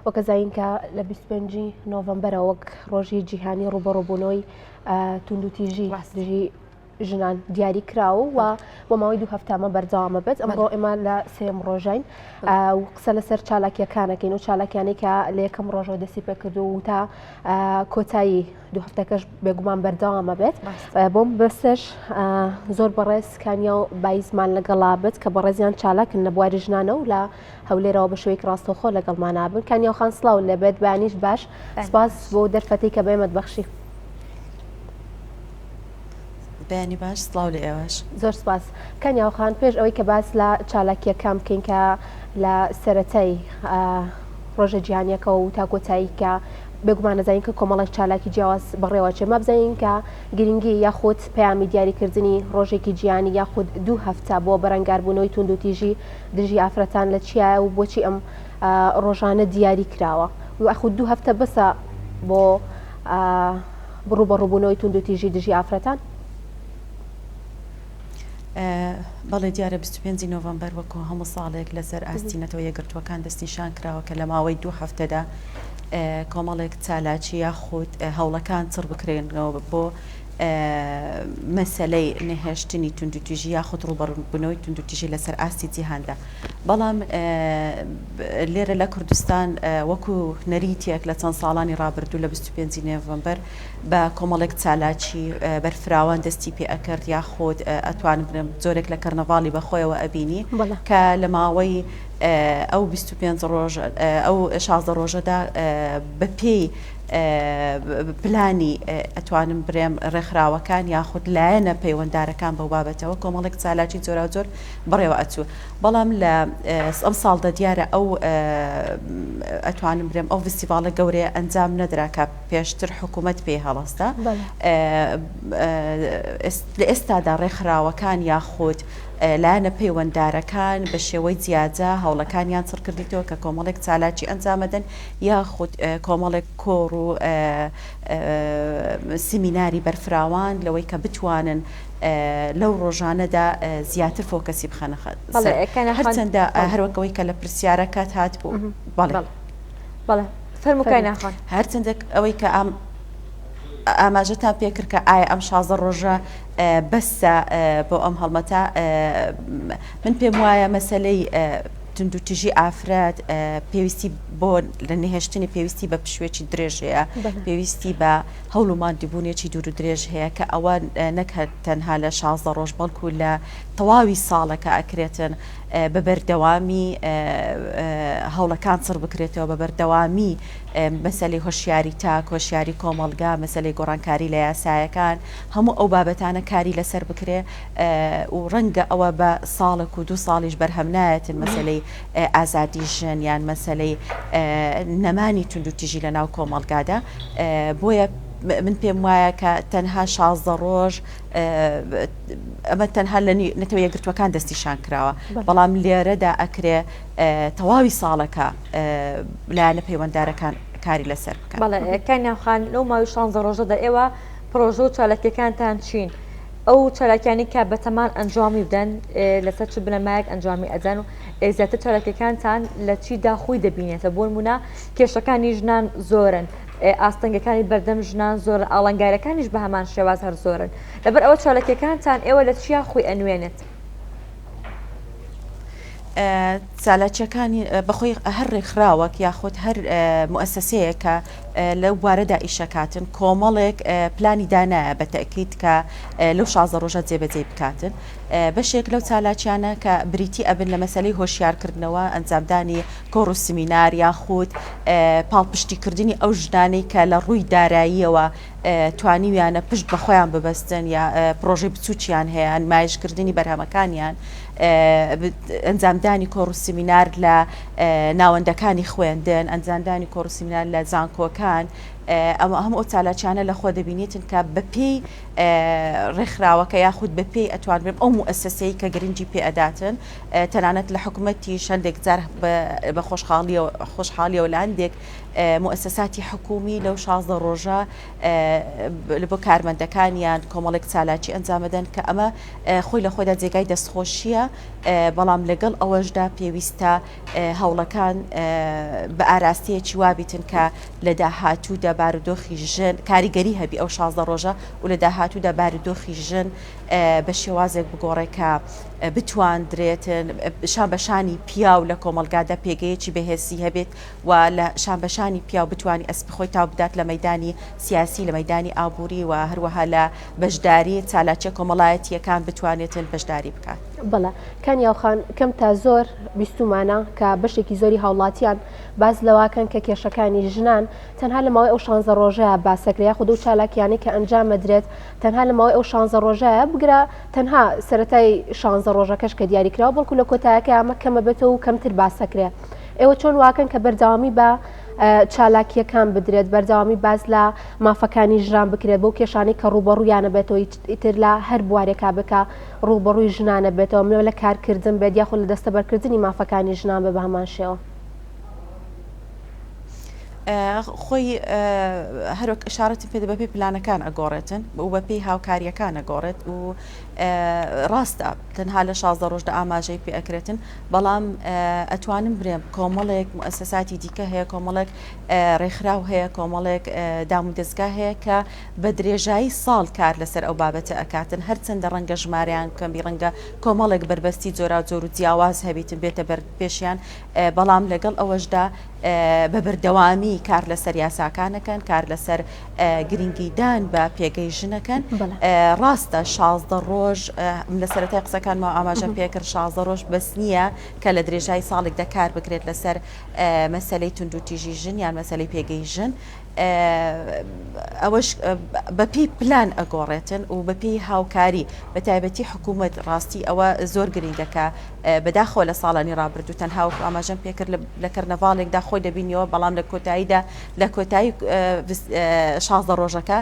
وەکەزایینکە لە 25 نۆڤەمبەرە وەک ڕۆژی جیهانی ڕوبەڕووبوونەوەی توندوتیژی دژی ژنان دیاری کراوە و بۆ ماوەی 2 هەفتامە بەردەوامە بێت. ئەمڕۆ ئێمە لە سێم ڕۆژین و قسە لەسەر چالاکیەکانەکەین و چالاکیانی کە لە یەکەم ڕۆژەوە دەستی پێکردو و تا کۆتایی 2 هەفتەکەش بێگومان بەردەوامە بێت. بۆم بەسش زۆر بەڕێز کانیا و بایزمان لەگەڵا بێت کە بەڕێزیان چالاکن لە بواری ژنانە و لە هەولێرەوە بە شوەیەک ڕاستەوخۆ لەگەڵمانابن. کانیا و خان سڵاو لە بێت بەیانیش باش سپاس بۆ دەرفەتەی کە بێمەت بەخشی. بەیانی باش سڵاو لە ئێوەش. زۆر سپاس. کانیاوخان پێش ئەوەی کە باس لە چالاکیەکان بکەین کە لە سەرەتای ڕۆژە جیهانیەکەەوە و تا کۆتایی کە بێگومان نەزانین کە کۆمەڵێک چالاکی جیاواز بەڕێوەچێ مە بزانین کە گرنگی یاخود پەیامی دیاریکردنی ڕۆژێکی جیهانی یاخود 2 هەفتە بۆ بەرەنگاربوونەوەی توندوتیژی دژی ئافرەتان لە چیایە و بۆچی ئەم ڕۆژانە دیاری کراوە و یاخود 2 هەفتە بەسە بۆ ڕوبەڕووبوونەوەی توندوتیژی دژی ئافرەتان. بەڵێ دیارە 25 نۆڤەمبەر وەکو هەموو ساڵێک لەسەر ئاستینەتەوە یەکگرتوەکان دەستنیشان کراوە کە لە ماوەی 2 هەفتەدا کۆمەڵێک چالاکی یاخود هەوڵەکان چڕ بکرێنەوە بۆ مەسەلەی نەهێشتنی توندوتیژی یاخود ڕوبەڕووبوونەوەی توندوتیژی لەسەر ئاستی جیهاندا. بەڵام لێرە لە کوردستان وەکو نەریتێک لە چەند ساڵانی ڕابردوو لە 25 نۆڤەمبەر بە کۆمەڵێک چالاکی بەرفراوان دەستی پێ ئەکرد یاخود ئەتوانم بڵێم زۆرێک لە کەرنەڤاڵی بەخۆیەوە ئەبینی کە لە ماوەی ئەو 25 ڕۆژ ئەو 16 ڕۆژەدا بەپێی پلانی ئەتوانم برێم ڕێکخراوەکان یاخود لایەنە پەیوەنددارەکان بەو بابەتەوە کۆمەڵێک چالاکی جۆرا زۆر بڕێوە ئەچوو. بەڵام لە ئەم ساڵدا دیارە ئەو ئەتوانم برێم ئەو فستیڤالە گەورەیە ئەنجام نەدرا کە پێشتر حکوومەت پێی هەڵەستا لە ئێستادا ڕێکخراوەکان یاخود لایەنە پەیوەنددارەکان بە شێوەی جیاجا هەوڵەکانیان چڕ کردیتەوە کە کۆمەڵێک چالاکی ئەنجامەدەن یاخود کۆمەڵێک کۆڕ و سیمیناری بەرفراوان لەوەی کە بتوانن لەو ڕۆژانەدا زیاتر فۆکەسی بخەنە هەرچەندە هەروەکەوەی کە لە پرسیارەکەات هات بوو. بەڵێ فەرمووکای ناخۆن هەرچەندێک ئەوەی کە ئاماژەتان پێکرد کە ئایا ئەم 16 ڕۆژە بەسە بۆ ئەم هەڵمەتە من پێم وایە مەسەلەی توندوتیژی ئافرەت پێویستی بۆ لە نەهێشتنی پێویستی بە پشوێکی درێژەیە پێویستی بە هەوڵ و مادیبوونێکی دوور و درێژ هەیە کە ئەوە نەکات تەنها لە 16 ڕۆژ بەڵکو لە تەواوی ساڵەکە ئەکرێتن بە بەردەوامی هەوڵەکان چڕ بکرێتەوە بە بەردەوامی مەسەلەی هۆشیاری تاک هۆشیاری کۆمەڵگا مەسەلەی گۆڕانکاری لە یاسایەکان هەموو ئەو بابەتانە کاری لەسەر بکرێ و ڕەنگە ئەوە بە ساڵێک و 2 ساڵیش بەرهەم نایەتن مەسەلەی ئازادی ژن یان مەسەلەی نەمانی توندوتیژی لە ناو کۆمەڵگادا. بۆیە من پێم وایە کە تەنها 16 ڕۆژ ئەمە تەنها لە نەتەوە یەکگرتوەکان دەستیشان کراوە بەڵام لێرەدا ئەکرێ تەواوی ساڵەکە لایەنە پەیوەنددارەکان کاری لەسەر بکەن. بەڵێ کانیاخان لەو ماوەی 16 ڕۆژەدا ئێوە پرۆژە و چالاکیەکانتان چین ئەو چالاکیانی کە بەتەمان ئەنجامی بدەن لەسەر چ بنەمایەک ئەنجامی ئەدەن و زیاتر چالاکیەکانتان لە چیدا خۆی دەبینێتە بۆ نمونە کێشەکانی ژنان زۆرن ئاستەنگەکانی بەردەم ژنان زۆر ئاڵنگارەکانیش بە هەمان شێواز هەر زۆرن لەبەر ئەوە چالاکیەکانتان ئێوە لە چیا خۆی ئەنوێنێت؟ چالاکیەکانی بەخۆی هەر ڕێکخراوەک یاخود هەر موسسەیە کە لەو بوارەدا ئیشەکاتن کۆمەڵێک پلانی دانایە بە تەکید کە لەو 16 ڕۆژە جێبەجێ بکاتن بەشێک لەو چالاکیانە کە بریتی ئەبن لە مەسەلەی هۆشیارکردنەوە ئەنجامدانی کۆڕ و سیمینار یاخود پاڵپشتیکردنی ئەو ژنانەی کە لە ڕووی داراییەوە توانیویانە پشت بە خۆیان ببەستن یا پرۆژەی بچووکیان هەیە نمایشکردنی بەرهەمەکانیان ئەنجامدانی کۆڕ و سیمینار لە ناوەندەکانی خوێندن ئەنجامدانی کۆڕ و سیمینار لە زانکۆکان ئەمە هەموو ئەو چالاکیانە لە خۆ دەبینێتن کە بەپێی ڕێکخراوەکە یاخود بەپێی ئەتوان بێم ئەو مؤسسەی کە گرنگی پێ ئەداتن تەنانەت لە حکوومەتی شەندێک جار بە خۆشحاڵیەوە لە هەندێک مؤسساتی حکومی لەو 16 ڕۆژە لە بۆ کارمەندەکانیان کۆمەڵێک چالاکی ئەنجامەدەن کە ئەمە خۆی لە خۆیدا جێگای دەستخۆشیە بەڵام لەگەڵ ئەوەشدا پێویستە هەوڵەکان بە ئاراستەیەکی وابیتن کە لە داهاتوودا بارودۆخی ژن کاریگەری هەبی ئەو 16 ڕۆژە و لە داهاتوودا بارودۆخی ژن بە شێوازێک بگۆڕێکە بتواندرێتن شان بەشانی پیاو لە کۆمەلگادا پێگەیەکی بەهێزی هەبێت و لە شان بەشانی پیاو بتوانانی ئەسپ خۆی تا بدات لە مەدانی سیاسی لە مەدانی ئابووری و هەروەها لە بەشداری چالاکیە کۆمەڵایەتیەکان بتوانێتن بەشداری بکات. بەڵێ کانیاوخان کەم تا زۆر بیستمانە کە بەشێکی زۆری هاوڵاتیان باز لەواکەن کە کێشەکانی ژنان تەنها لە ماوەی ئەو 16 ڕۆژەیە باسەکریا خودە و چالاکیانی کە ئەنجام مەدرێت تەنها لە ماوەی ئەو 16 ڕۆژەیە بگرە تەنها سەرەتای 16 ڕۆژەکەش کە دیاریکراوە بەڵکو لە کۆتایەکە ئەمە کەمە بێتەوە و کەمتر باسەکرێ. ئێوە چۆن واکەن کە بەردەوامی بە چالاکیەکان بدرێت بەردەوامی باز لە مافەکانی ژران بکرێت بەو کێشانی کە ڕوبەڕوویانە بێتەوە ئیتر لە هەر بوارێکا بکە ڕوبەڕووی ژنانە بێتەوە منەوە لە کارکردن بێت یاخۆ لە دەستەبەرکردنی مافەکانی ژنان بە هەمان شێوە. خۆی هەروەک ئشارەتی پێ بەپێی پلانەکان ئەگۆڕێتن و بەپێی هاوکاریەکان ئەگۆڕێت و ڕاستە تەنها لە 16 ڕۆژدا ئاماژەی پێ ئەکرێتن بەڵام ئەتوانم برێم کۆمەڵێک مؤسساتی دیکە هەیە کۆمەڵێک ڕێکخراو هەیە کۆمەڵێک دام و دەستگا هەیە کە بە درێژایی ساڵ کار لەسەر ئەو بابەتە ئەکاتن هەرچەندە ڕەنگە ژمارەیان کەمی ڕەنگە کۆمەڵێک بربەستی جۆرا جۆر و جیاواز هەبیتن بێتە پێشیان بەڵام لەگەڵ ئەوەشدا بە بەردەوامی کار لەسەر یاساکانەکەن کار لەسەر گرنگیدان بە پێگەی ژنەکەن ڕاستە 16 ڕۆژ لە سەرەتای قسەکانمە ئاماژە پێکرد 16 ڕۆژ بەس نییە کە لە درێژای ساڵێکدا کار بکرێت لەسەر مەسەلەی توندوتیژی ژن یان مەسەلەی پێگەی ژن ئەوەش بەپی پلان ئەگۆڕێتن و بەپی هاوکاری بە تایبەتی حکوومەت ڕاستی ئەوە زۆر گرنگەکە بەداخۆ لە ساڵانی ڕابردوو تەنها وەکو ئاماژەم پێکرد لە کەرنەڤاڵێکدا خۆی دەبینیەوە بەڵام لە کۆتاییدا لە کۆتایی 16 ڕۆژەکە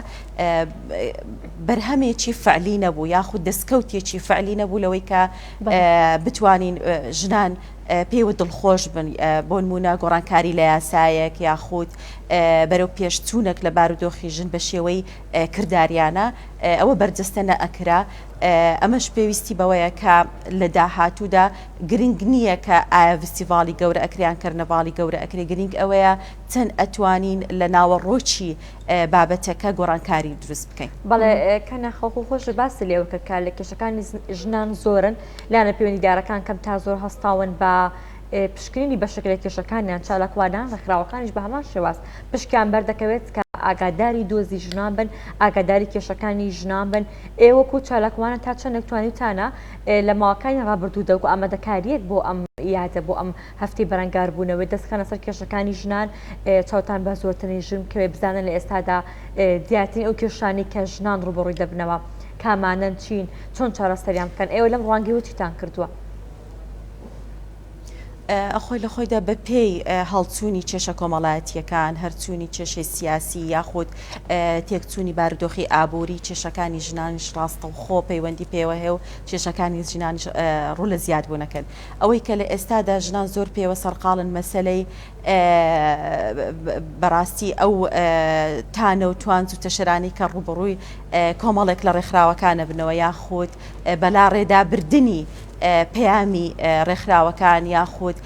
بەرهەمێکی فعلی نەبوو یاخود دەستکەوتێکی فعلی نەبوو لەوەی کە بتوانین ژنان پێوە دڵخۆش بن بۆ نمونە گۆڕانکاری لە یاسایەک یاخود بەرەو پێشچوونێک لە بارودۆخی ژن بە شێوەی کرداریانە ئەوە بەرجەستە نەئەکرا ئەمەش پێویستی بەوەیە کە لە داهاتوودا گرنگ نییە کە ئایا فستیڤاڵی گەورە ئەکریان کەرنەڤاڵی گەورە ئەکرێ گرنگ ئەوەیە چەند ئەتوانین لە ناوەڕۆکی بابەتەکە گۆڕانکاری دروست بکەین. بەڵێ کەنا خەڵکو خۆش باسی لێوە کە لە کێشەکانی ژنان زۆرن لاەنە پەیوەندیدارەکان کەم تا زۆر هەستاون بە پشکنینی بەشێک لە کێشەکانیان چالاکوانان ڕێکخراوەکانیش بە هەمان شێواز پشکیان بەردەکەوێت کە ئاگاداری دۆزی ژنان بن ئاگاداری کێشەکانی ژنان بن ئێوەکو چالاکوانە تا چەند نەکتوانیتانە لە ماوەکانی ڕابردوو دەوکو ئامادەکاریەک بۆ ئەم یادە بۆ ئەم هەفتی بەرەنگار بوونەوەی دەستخەنە سەر کێشەکانی ژنان چاوتان بە زۆرتنی ژن کەوێ بزانن لە ئێستادا دیاترین ئەو کێشانی کە ژنان ڕوبەڕووی دەبنەوە کامانن چین چۆن چارەسەریان بکەن ئێوە لەم ڕوانگەی وچیتان کردووە؟ ئەخۆی لە خۆیدا بە پێی هەڵچوونی کێشە کۆمەڵایەتیەکان هەرچوونی کێشەی سیاسی یاخود تێکچوونی بارودۆخی ئابووری کێشەکانی ژنانیش ڕاستە و خۆ پەیوەندی پێوە هەیە و کێشەکانی ژنانیش ڕوو لە زیاد بوونەکەن ئەوەی کە لە ئێستادا ژنان زۆر پێوە سەرقاڵن مەسەلەی بەڕاستی ئەو تانە و توانج و تەشەرانی کە ڕوبەڕووی کۆمەڵێک لە ڕێکخراوەکانە بنەوە یاخود بەلا ڕێدابردنی پەیامی ڕێکخراوەکان یاخود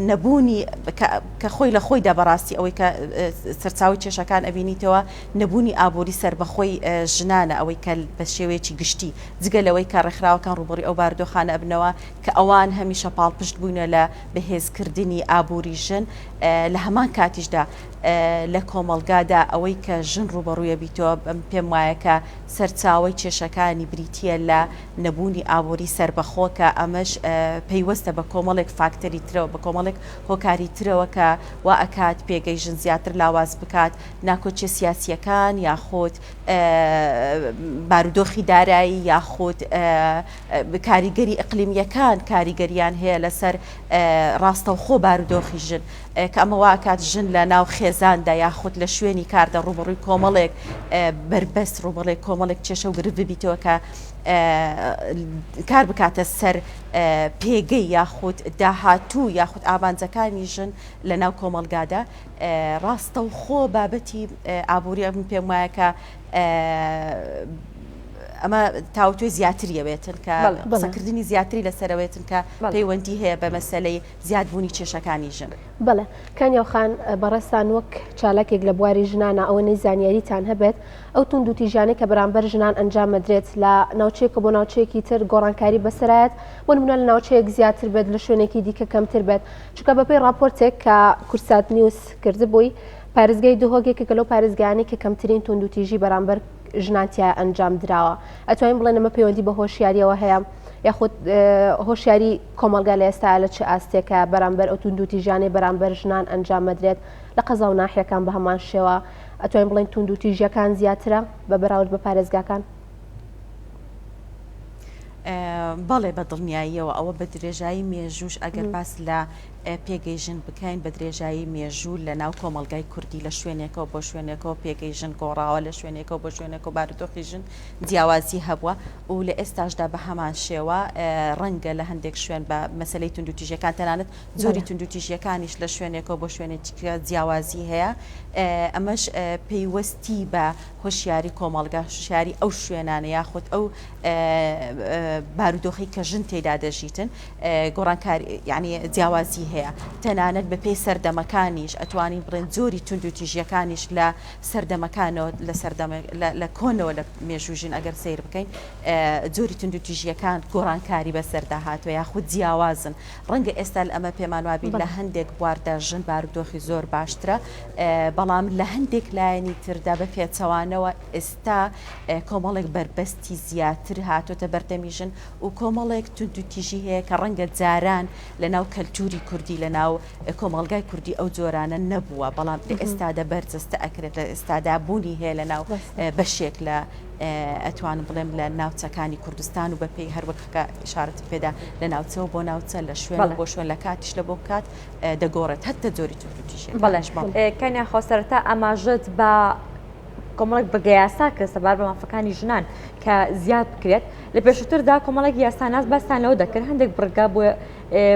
نەبوونی کە خۆی لە خۆیدا بەڕاستی ئەوەی کە سەرچاوی کێشەکان ئەبینیتەوە نەبوونی ئابووری سربەخۆی ژنانە ئەوەی کە بە شێوەیەکی گشتی جگە لەوەی کە ڕێکخراوەکان ڕوبەڕووی ئەو بارودۆخانە ئەبنەوە کە ئەوان هەمیشە پاڵپشت بوونە لە بەهێزکردنی ئابووری ژن لە هەمان کاتیشدا لە کۆمەلگادا ئەوەی کە ژن ڕوبەڕوویە بیتەوە پێم وایە کە سەرچاوی کێشەکانی بریتیە لە نەبوونی ئابووری سربەخۆکە ئەمەش پەیوەستە بە کۆمەڵێک فاکتەری ترەوە بە کۆمەڵێک هۆکاری ترەوە کە وا ئەکات پێگەی ژن زیاتر لاواز بکات ناکۆچێ سیاسیەکان یاخود بارودۆخی دارایی یاخود کاریگەری ئەقلیمیەکان کاریگەریان هەیە لەسەر ڕاستەوخۆ بارودۆخی ژن کە ئەمە واکات ژن لە ناو خێزاندا یاخود لە شوێنی کاردا ڕوبڕووی کۆمەڵێک بربەست ڕوبڕێک کۆمەڵێک کێشە و گرت ببیتەوە کە کار بکاتە سەر پێگەی یاخود داهاتوو یاخود ئابانجەکانی ژن لە ناو کۆمەلگادا ڕاستە و خۆ بابەتی ئابووری ئەم پێم وایە کە ئەمە تاوتوێ زیاتریەوێتن کە قسەکردنی زیاتری لەسەرەوێتن کە پەیوەندی هەیە بە مەسەلەی زیادبوونی کێشەکانی ژن. بەڵێ کانیاوخان بەڕێستان وەک چالاکێک لە بواری ژنانە ئەوە نەی زانیاریتان هەبێت ئەو تونند و تیژانەی کە بەرامبەر ژنان ئەنجام مەدرێت لە ناوچەیەکە بۆ ناوچەیەکی تر گۆڕانکاری بەسەرایەت بۆ نمونە لە ناوچەیەک زیاتر بێت لە شوێنێکی دیکە کەمتر بێت چونکە بەپێی راپۆرتێک کە کورسات نیوز کردبووی پارێزگای دهۆگێکێکە لەو پارێزگایانی کە کەمترین تونند و تیژی بەرامبەر ژنانتیا ئەنجام درراوە ئەتوانین بڵێن ئەمە پەیوەندی بە هۆشیاریەوە هەیە یاخود هۆشیاری کۆمەلگا لە ئێستا لە چه ئاستێکە بەرامبەر ئەو تونند و تیژانەی بەرامبەر ژنان ئەنجام مەدرێت لە قەزا و ناحیەکان بە هەمان شێوە ئەتوانین بڵێن تونند و تیژیەکان زیاترە بە بەراورد بە پارێزگاکان. بەڵێ بە دڵنیاییەوە ئەوە بە درێژایی مێژوش ئەگەر باس لە پێگەیژن بکەین بە درێژایی مێژوو لە ناو کۆمەلگای کوردی لە شوێنێکەوە بۆ شوێنێکەوە پێگەیژن گۆڕاوە لە شوێنێکەوە بۆ شوێنێکەوە بارودۆخی ژن جیاوازی هەبووە و لە ئێستاشدا بە هەمان شێوە ڕەنگە لە هەندێک شوێن بە مەسلەی تونند و تیژیەکان تەنانەت زۆری تونند و تیژیەکانیش لە شوێنێکەوە بۆ شوێنێکە جیاوازی هەیە ئەمەش پەیوەستی بە هۆشیاری کۆمەلگا هۆشیاری ئەو شوێنانە یاخود ئەو بارودۆخی کە ژن تێدا دەژیتن گۆڕانکاری یعنی جیاوازی هەیە تەنانەت بە پێی سەردەمەکانیش ئەتوانین بڵێن زۆری تونند و تیژیەکانیش لە سەردەمەکانەوە لە کۆنەوە لە مێژوژین ئەگەر سیر بکەین زۆری تونند و تیژیەکان گۆڕانکاری بەسەردا هاتووە یاخود جیاوازن ڕەنگە ئێستا ئەمە پێمان وابین لە هەندێک بواردا ژن بارودۆخی زۆر باشترە بەڵام لە هەندێک لایەنی تردا بە پێچەوانەوە ئێستا کۆمەڵێک بربەستی زیاتر هاتوۆتە بەردەمی ژن و کۆمەڵێک تونند و تیژی هەیە کە ڕەنگە جاران لە ناو کەلتوری کوردی لە ناو کۆمەلگای کوردی ئەو جۆرانە نەبووە بەڵام ئێستادا بەرجەستە ئەکرێت لە ئێستادا بوونی هەیە لە ناو بەشێک لە ئەتوانم بڵێم لە ناوچەکانی کوردستان و بەپێی هەروەکە ئشارەت پێدا لە ناوچەوە بۆ ناوچە لە شوێن بۆ شوێن لە کاتیش لە بۆ کات دەگۆڕێت هەتە زۆری تووتیژێ بەڵێش کەنیا خۆسەرەتا ئاماژت بە کۆمەڵێک بەگە یاسا کرد سەبار بە مافەکانی ژنان کە زیاد بکرێت لە پێشووتردا کۆمەڵێک یاساناز بەستان لەوە دەکرد هەندێک بڕگا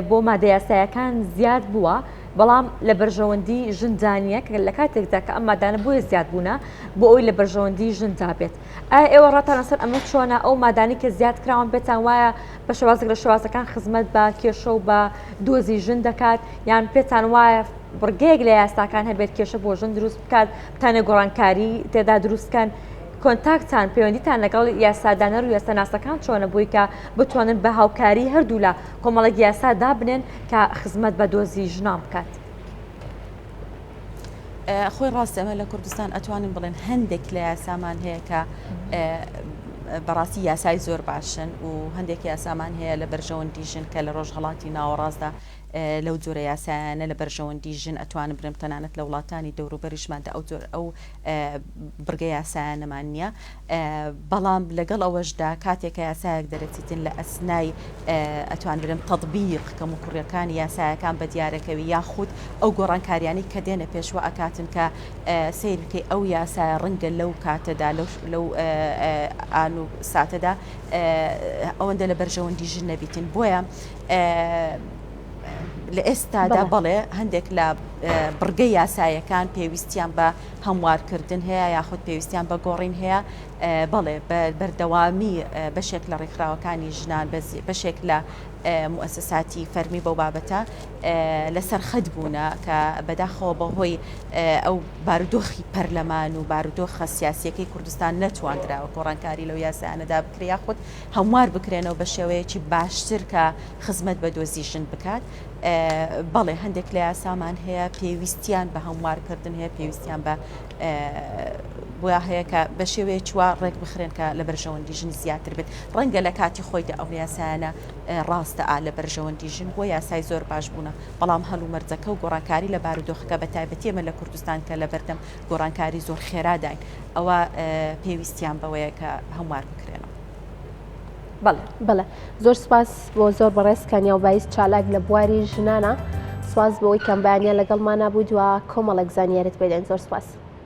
بۆ مادە یاسایەکان زیاد بووە بەڵام لە بەرژەوەندی ژندانیە کە لە کاتێکدا کە ئەم مادانە بۆیە زیاد بوونە بۆ ئەوی لە بەرژەوەندی ژندا بێت ئایا ئێوە ڕاتان لەسەر ئەمە چۆنە ئەو مادانی کە زیاد کراوان بێتان وایە بە شێوازێک لە شێوازەکان خزمەت بە کێشە و بە دۆزی ژن دەکات یان پێتان وایە بڕگەیەک لە یاساکان هەبێت کێشە بۆ ژن دروست بکات بتانە گۆڕانکاری تێدا دروستکەن کۆنتاکتان پەیوەندیتان لەگەڵ یاسادانەر و یاساناسەکان چۆنە بووی کە بتوانن بە هاوکاری هەردوو لە کۆمەڵێک یاسادا بنێن کە خزمەت بە دۆزی ژنان بکات. خۆی ڕاستە ئەمە لە کوردستان ئەتوانین بڵێن هەندێک لە یاسامان هەیە کە بەڕاستی یاسای زۆر باشن و هەندێک یاسامان هەیە لە بەرژەوەندی ژن کە لە ڕۆژهەڵاتی ناوەڕاستدا لەو جۆرە یاسایانە لە بەرژەوەندی ژن ئەتوانم بڵێم تەنانەت لە وڵاتانی دەوروبەریشماندا ئەو بڕگە یاسایانەمان نییە بەڵام لەگەڵ ئەوەشدا کاتێکە یاسایەک دەرەچیتن لە ئەسنای ئەتوان بڵێم تەطبیق کەم و کوڕیەکانی یاسایەکان بە دیارەکەوی یاخود ئەو گۆڕانکاریانی کە دێنە پێشوە ئەکاتن کە سیرکەی ئەو یاسایە ڕەنگە لەو کاتەدا لەو ئان و ساتەدا ئەوەندە لە بەرژەوەندی ژن نەبیتن بۆیە لە ئێستادا بەڵێ هەندێک لە بڕگە یاسایەکان پێویستیان بە هەموارکردن هەیە یاخود پێویستیان بە گۆڕین هەیە بەڵێ بەردەوامی بەشێک لە ڕێکخراوەکانی ژنان بەشێک لە مؤسساتی فەرمی بەو بابەتە لەسەر خەت بوونە کە بەداخەوە بەهۆی ئەو بارودۆخی پەرلەمان و بارودۆخە سیاسیەکەی کوردستان نەتواندراوە گۆڕانکاری لەو یاسایانەدا بکرێ یاخود هەموار بکرێنەوە بە شێوەیەکی باشتر کە خزمەت بە دۆزی ژن بکات بەڵێ هەندێک لە یاسامان هەیە پێویستیان بە هەموارکردن هەیە پێویستیان بە بۆە هەیە کە بە شێوەیە چوار ڕێک بخرێن کە لە بەرژەوەندی ژن زیاتر بێت ڕەنگە لە کاتی خۆیدا ئەو یاسایانە ڕاستە لە بەرژەوەندی ژن بۆ یاسای زۆر باش بوونە بەڵام هەلو مەرجەکە و گۆڕانکاری لە بارودۆخەکە بە تایبەتی ئێمە لە کوردستان کە لە بەردەم گۆڕانکاری زۆر خێراداین ئەوە پێویستیان بەوەیە کە هەموار بکرێنەوە. بەڵێ زۆر سپاس بۆ زۆر بەڕێز کانیا و بایس چالاک لە بواری ژنانە سواز بۆی کەم بەیانە لەگەڵمانە بوویت و کۆمەڵێک زانیارت پێدەین زۆر سپاس.